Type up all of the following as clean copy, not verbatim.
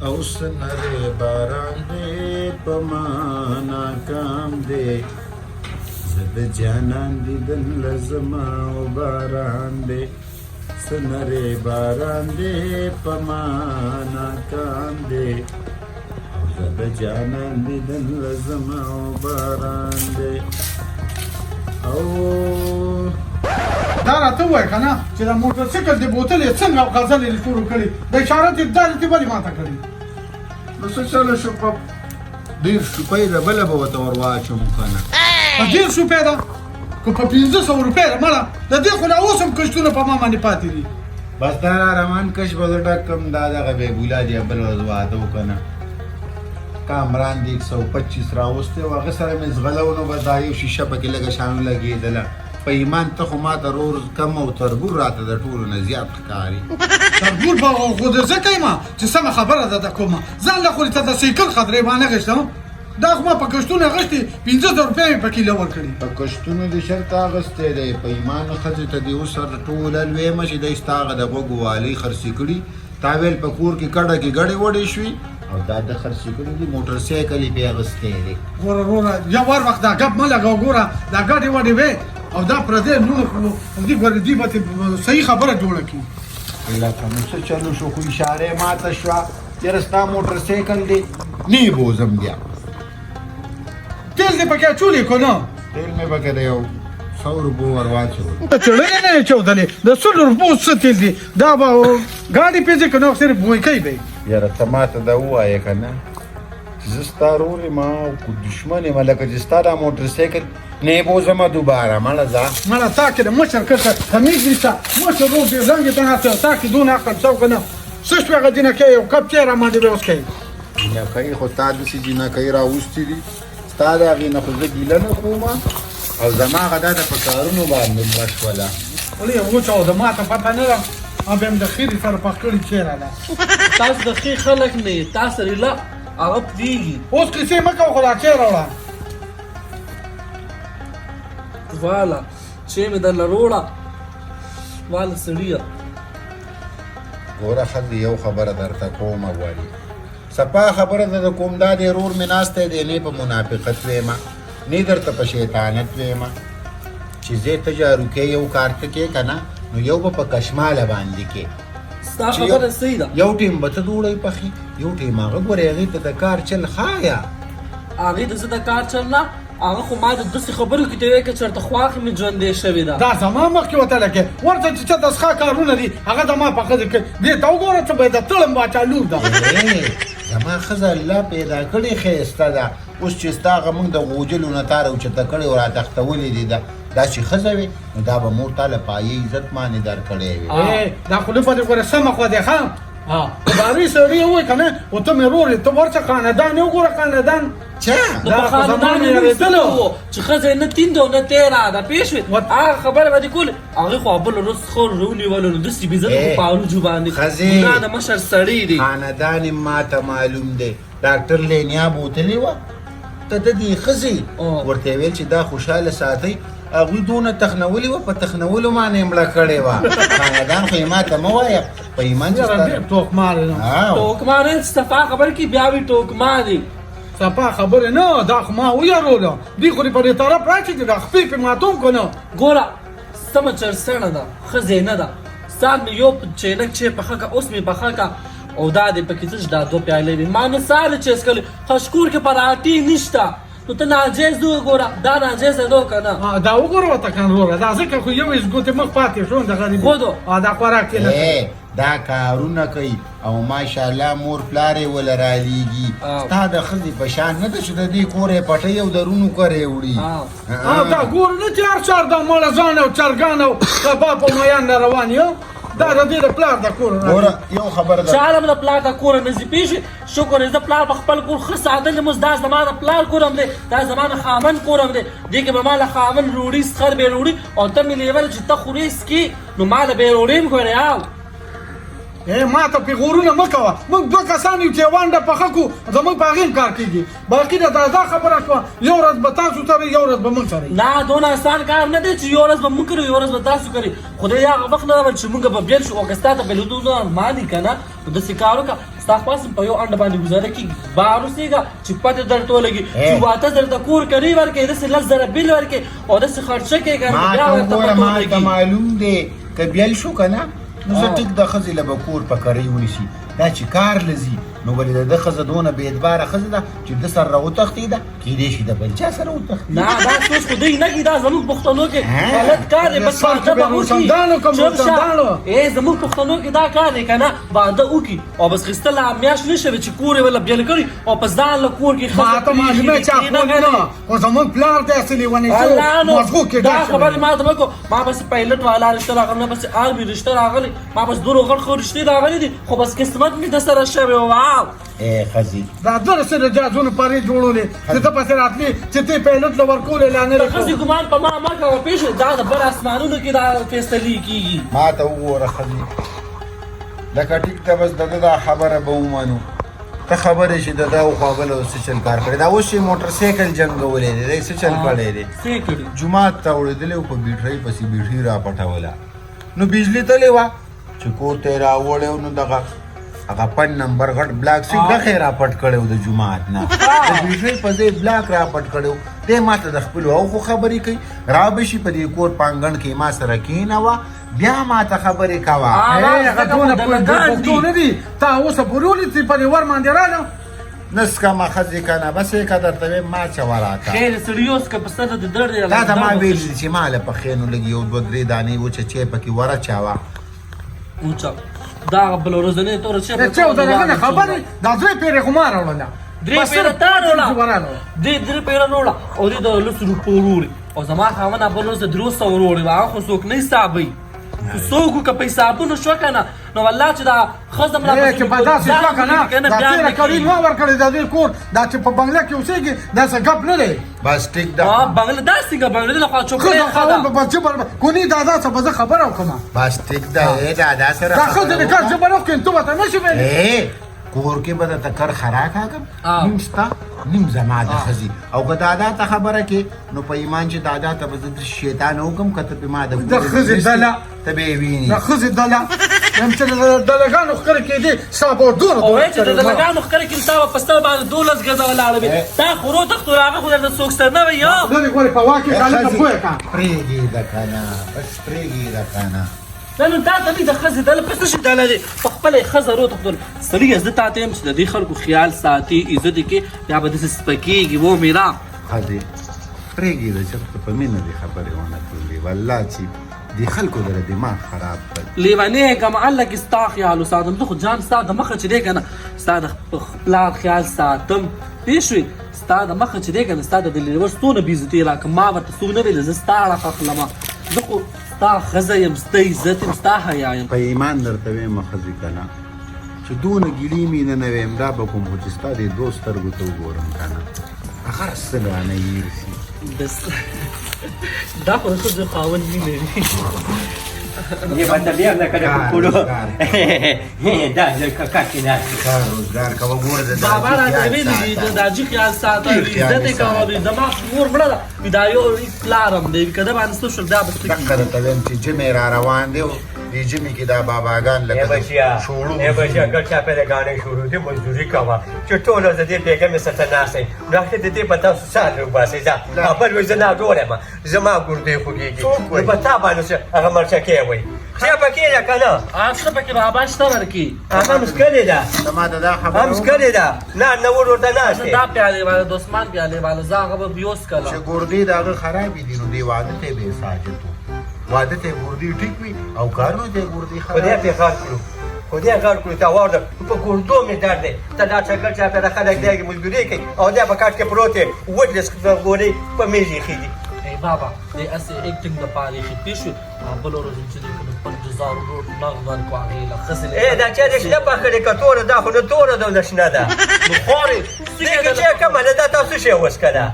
او سنره باران دی پما ناکام دی زد جانان دیدن لزما و باران دی سنره باران دی پما ناکام دی زد جانان دیدن لزما و باران دی او دا راته وای کنه چې دا موټر سایکل دی بوتل یې څنګه غزل یې شروع کړي د اشاره دې دې ولې ماته کړي نو څه چلو شو په ډېر شپې ده بله به ورته ور واچوم کنه په ډېر شپې ده که په 500 روپۍ ده مړه د دې خو لا اوس هم کشتونه په ما باندې پاتې دي بس دا رحمان کش به زه ډکم دا دغه بیبولا دی بل ورځ واده وکنه کامران دی 125 راوستی و هغه سره مې ځغلو نو به دا یو شیشه پکې لږه شانو لګېدله په ایمان ته خو ما ته رور کم او تربور راته د ټولو نه زیات ښکاري تربور به خو د زه کوم چې سمه خبره ده د کومه ځان له خو ته د سایکل خطرې باندې غشتم دا خو ما په کشتونه غشتي 500 روپۍ مې پکې لور کړي په کشتونو د شرط اغستی دی په ایمان ښځې ته دې اوس سره ټوله لویمه چې دی ستا هغه د غوږو والۍ خرڅې کړي تا ویل په کور کې کډه کې ګډې وډې شوي او دا د خرڅې کړي دي موټر سایکل یې پې اغستی دی ګوره وروره یو وخت دا ګپ مه لګوه ګوره دا ګډې وډې وې او دا پردې نو دې ګوره دې به صحیح خبره جوړه کړي لکه نو څه چلو شو خو اشارې ماته شوه یاره ستا موټر سایکل دی نه بوزم بیا تیل دې پکې اچولی که نه تیل مې پکې د یو 100 روپو ور واچولو ته چړلې نه یې چودلې د 100 روپو څه تیل دي دا به ګاډي پېځې که نه صرف بویکۍ به یاره ته ماته دا ووایې که نه چې زه ستا رور یم او که دشمن یم لکه چې ستا دا موټر سایکل نه بوزمه دوباره مړه ځه مړه تا کې د مشر کسه تمیز نشته مشر رور دې زنګ ته نه تا کې دونه عقل څه که نه څه شوې هغه جینکۍ یو کپ چای راباندې به اوس کوي جینکۍ خو تا داسې جینکۍ راوستي دي ستا د هغې نه خو زه ګیله نه کوم او زما هغه دا د په کارونو باندې مړه شوله ولې یې وچه او د ما ته پته نه ده او بیا مې د خیرې سره پخ کړي چیرې ده تاسو د ښې خلک نه یې تاسو ریلا هغه پرېږي اوس کیسې مه کوه خو دا چای راوړه واله چې مې درله روړه واله سړیه ګوره ښځې یو خبره درته کومه غواړي صفا خبره ده د کوم دا دی رور مې ناستی دی نه په منافقت ویمه نه درته په شیطانت ویمه چې زه ته جارو کې یو کار ته کې که نه نو یو به په کشماله باندې کې ستا خبره صحیح ده یو ټیم به ته ډوډۍ پخي یو ټیم هغه ګورې هغې ته د کار چل ښایه هغې د زه د کار چل نه هغه خو ما د داسې خبرو کې ته وایي که چېرته خواښې مې ژوندی شوې ده دا زما مخکې وتلی کې ورته چې څه د څښا کارونه دي هغه د ما په ښځې کې دې ته وګوره څه به د تړم باچا لور ده زما ښځه الله پیدا کړې ښایسته ده اوس چې ستا هغه موږ د غوجلو نه تا راوچته کړې او راتښتولې دي ده دا چې ښځه وي نو دا به مور تا له پایې عزت باندې درکړی وي دا خو لپاره ګوره سمه خوا دی ښه باري سړی ووایي که نه او ته مې رور یې ته ورشه خاندان یې وګوره خاندان چا د په خاندان یې اورېدلو و چې ښځه یې نه تینده او نه تېره ده پوه شوې هغه خبره به دې کولې هغې خو بله ورځ خور راونیولو نو داسې بېزته په پاروجو باندې ګناه د مشر سړی دی خاندان یې ماته معلوم دی ډاکټر لینیا بوتلې وه ته د دې ښځې ورته یې ویل چې دا خوشحاله ساتئ هغوی دونه تخنولې وه په تخنولو باندې یې مړه کړې وه خاندان خو یې ماته مه وایه په ایمان چې ټوکمار ټوکمار یې صفا خبره کې بیا وي ټوکمار دی صفا خبرې نه دا خو ما ویروله دوی خو دې په دې طرف راشي چې دا خپې پې ماتوم که نه ګوره سمه چرسڼه ده ښځې نه ده سال مې یو چینک چې پخه که اوس مې پخه که او دا دې پکې څه چې دا 2 پیالې وي ما نه سال چې څکلې خشکور کې پراټې نشته نو ته ناجیز دو ګوره دا ناجیز ده که نه دا وګوره ورته کنه وروره دا ځکه خو یو ګوتې مخ پاتې شو د غریب خودو دا خوراک یې نه دا کارونه کوي او ماشاءالله مور پلار یې وله رالیږي ستا د ښځې په شان نه ده چې د دې کور یې پټۍ او درونو کرې وړي دا ګوره نه چې هر چار دا مړزان او چرګان او کباب او میان نه روان یو دا د دې د پلار د کور ګوره یو خبره ده چاله م د پلار د کوره نه ځي پوه شوې شکر یې زه پلار په خپل کور ښه ساتلی یم اوس دا زما د پلار کور هم دی دا زما د خاوند کور هم دی دې کې به ما له خاوند روړي سخر بې روړي او ته مې لیوله چې ته خورې څکي نو ما له بې روړي هم ګورې او ما ته پې غورونه مه کوه موږ 2 کسان یو چې یوه انډه پخه کړو زموږ په هغې کار کېږي باقي دا خبره شوه یو ورځ به تاسو سره یو ورځ به موږ سره نه دونه اسان کار نه دی چې یو ورځ به موږ کوو یو ورځ به تاسو کوئ خو دی هغه وخت نه ده چې موږ به بېل شو او که ستا ته بېلېدو نه ارمان دي که نه نو داسې کار وکړه ستا خلاص په یو انډه باندې گزاره کیږي بار اوسېږه چې پته درته ولګي چې واته درته کور کوي ورکې داسې 10,000 بیل ورکې او داسې خرچه کوي که ما بیا ته ورته وګوره پته ما ته ولګي معلوم دی که بیل شو که نه نو زه ټیک د ښځې له به کور په کرۍ ونیسي دا چې کار له ځي نو ولې د ده ښځه دونه بې اعتباره ښځه ده چې ده سره راوتښتېده کیدای شي د بل چا سره وتښتي نه دا سوچ خو دی نه کي دا زموږ پښتنو کې غلط کار دی بس واده به وکړي روشندانو که روشندانو زموږ پښتنو کې دا کار دی که نه واده وکړي او بس خیستل میاشت نه شوي چې کور یې وله بیل کړي او په ځان له کور کې ما ته معلومه چا کول نه خو زمونږ پلار داسې لیونی شو مغزو کې دا خبرې ما ته وکړو ما بس پایلټ والا رشته راغلی نه بس آرمي رشته راغلی ما بس دورو غړ خو رشتې راغلی دي خو بس قسمت مې د سره شوی واو ښځې دا دوه سره جازونه پرې جوړولې چې ته پسې راتلې چې ته پیلوټ له ورکول اعلان د ښځې ګمان په ما مه کوه پوه شوې دا د بر اسمانونو کې دا فیصلې کېږي ما ته وګوره ښځې لکه ټیک ته بس د ده دا خبره به ومنو ته خبرې چې د ده خوا بله څه چل کار کړی دا اوس چې موټر سایکل جنګولی دی دی څه چل کړی دی څه کړي جومات ته وړېدلی و په بیټرۍ پسې بیټرۍ را پټوله نو بجلي تلې وه چې کور ته یې راوړی نو دغه هغه 5 نمبر غټ بلاک سي دغه را پټ کړو د جمعات نه د بیټرۍ په ځای بلاک را پټ کړو دې ماته د خپل او خو خبرې کوي را بشي په دې کور پانګن کې ما سره کیناوه بیا ماته خبرې کوه هغه دونه پښتون دي تا اوس پورولې چې په ور باندې رااله نسکه ما خځې کنه بس یې که درته وایم ما چولاته خیر سړي اوس که په سر د درد تا ته ما ویل چې ما له پخې نو لږ یو 2-3 دانې وچه پکې ورچاوه اوچا دا بل ورځنی تور چې چې دا خبرې دا دوی پیره خمار وروله درې پیره تا وروله درې پیره وروله او دې د لس روپو وروړي او زما خاوند بل ورځ 300 وروړي هغه خو څوک نه حسابوي څوک که په حسابونو شو که نه نو والله چې دا ښځه ملا چې په داسې شو که نه دا تېره کړي ما ورکړې د دې کور دا چې په بنګله کې اوسېږي داسې ګپ نه دی بس ټیک ده بنګله دا څنګه بنګله د خوا چوکۍ ښه ده بس جبر کونی دادا څه به زه خبره وکړم بس ټیک ده دادا سره دا ښځه د کار جبر وکړي ته به ته نه شي ویلی کور کې به درته کر خراک اګم نیم ستا نیم زما د ښځې او که دادا ته خبره کې نو په ایمان چې دادا ته به زه شیطان وکړم که ته پې ما د ښځې ډله ته به یې ویني د ښځې ډله یم چې د ډلګانو ښکاره کېدې ستا به دونه او چې د ډلګانو ښکاره کېدې ستا به په ستا باندې 12 ګزه ولاړه وي دا خو روتښتو هغه خو درته څوک سر نه وي یو لرې غواړې په واک کې هلکه پوه کړه پرېږدې که نه بس پرېږدې که نه دا نو دا ته مې د ښځې ډله په څه شي ډله دی په خپله یې ښځه روتښتول سړي زه تا ته یم چې د دې خلکو خیال ساتي عزت یې کې یا به داسې سپکېږي و میرا ښځې پرېږدې چېرته په مینه دې خبرې ونه کړلې والله چې دې خلکو دله دماغ خراب کړ لیونی که معله کې ستا خیال وساتم زه خو جان ستا د مخه چې دی که نه ستا د پلار خیال ساتم پوه شوې ستا د مخه چې دی که نه ستا د ډلیور څونه بېعزتي راکړم ما ورته څوک نه ویلې زه ستا اړه اخلمه زه خو ستا ښځه یم ستا عزت یم ستا حیا یم په ایمان درته وایم ښځې که نه چې دونه ګیلې مینه نه ویم دا به کوم خو چې ستا دې دوست سترګو ته وګورم که نه هغه څه رانه هېر شي بس دا خو د ښځو خاوند مینه وي یه بنده بیام نکنه پولو دا کاکی نه کار روزګار کوه ګوره د بابا راته ویلي دي د داجي خیال ساته عزت یې کوه زما مور مړه ده دا یو پلارم دی که ده باندې څه شول دا به څه دقه درته وایم چې جمې را روان دی دې جمې کې دا باباګان لکه شوړو بچیا ګر چا پیدا غاڼې شروع دي مزدوري کوه چې ټول ورځ د دې بیګم مې سره ناستئ نو اخر د دې په تاسو سال وباسئ ځه بل وایي زه ناجوړ یم زما ګردې خوږېږي نو په تا باندې هغه مرچکې وایي چې پکې ده که نه شته پکې بابا شته ورکي هغه مسکلې ده زما ته دا خبره هم مسکلې ده نه نور ورته ناست دا پیالې والا د عثمان پیالې والا زه هغه به بیوس کله چې ګردې د هغه خرابې دي نو دې واده ته بې ساجت و واده ته ګردې ټیک وي او کارونو ته ګردې خدای پې غار کړو خدای غار کړو ته واوره په ګردو مې درد دی ته دا چکر چا پیدا خلک دی مزدوري کوي او دی په کاټ کې پروت دی وجلس ګورې په میز یې خېږي ای بابا دې اسې ایکټینګ دپاره ایښي پوه شوې بل ورځ چې دی که 50,000 روډ نغ ورکړو هغې له ښځې دا چا دې شنه پخړې که توره ده خو نه توره ده او نه شنه ده نو خورې دې کې چې کمه ده دا تاسو شی اوس که ده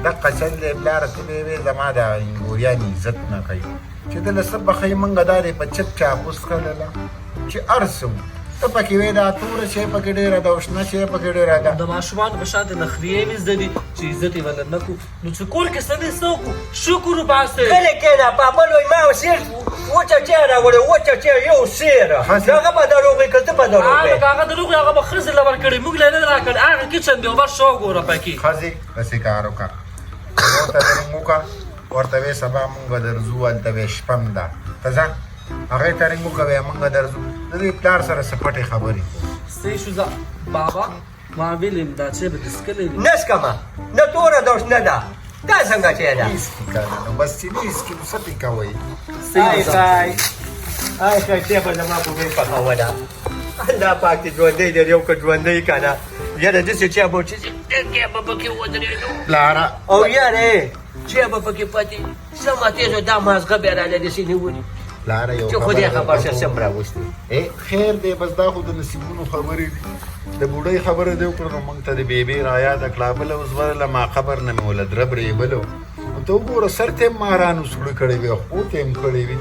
دقه چل دی پلاره ته به وې زما د انګوریانې عزت نه کوي چې دله څه بښئ موږ دا دی په چپ چاپوس کړله چې هر څه ته پکې وې دا توره شی پکې ډېره ده او شنه شی پکې ډېره ده د ماشومانو په شان د نخریې مې زده دي چې عزت یې ولر نه کړو نو چې کور کې سړی څه وکړو شکر وباسئ کله کېنه بابا لوی ما سیر وچه چای راوړې وچه چای یو سیره هغه به دروغ که ته به دروغ هغه هغه دروغ هغه به ښځې له ورکړې موږ له نه راکړ هغه کچن دی بس شو ګوره پکې ښځې داسې کار وکړه ورته رنګ وکړه ورته وې سبا مونږ درځو هلته وې شپه م ده ته ځه هغې ته رنګ وکړه وې مونږ درځو د دې پلار سره څه پټې خبرې صحیح شو بابا ما ویل یم دا چې به دسکلې دي نسکمه نه توره ده اوس نه ده دا څنګه چې ده ایسکي کنه نو بس چې نه ایسکي نو څه پې کوئ آی خیرتیا به زما په وی پخوه ده الله پاک دې ژوندی لري او که ژوندی که نه یاره داسې چای به چې ډېرګی به پکې ودرېدو پلاره او یاره چای به پکې پاتې سمه تېزه دا مازغه بیا راله داسې نیولي پلاره یو چې خدای خبر شه سم راوستي خیر دی بس دا خو د نصیبونو خبرې دي د بوډۍ خبره دې وکړه نو موږ ته د بیبې رایاده کړه بله اوس ورله ما خبر نه مې وله درب ریبلو نو ته وګوره سر ته هم مارانو سوړه کړی وي خو ته هم کړی وي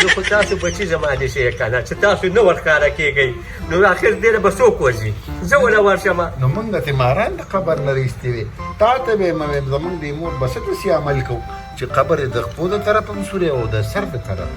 زه خو تاسو بچي زما دې شی که نه چې تاسو نه ورښکاره کېږئ نو اخر دې نه به څوک وځي زه ونه ورشمه نو موږ ته ماران د قبر نه رایستې وې تا ته به یې زموږ د مور به څه داسې عمل کوو چې قبر یې د خپو د طرف هم سورې او د سر د طرف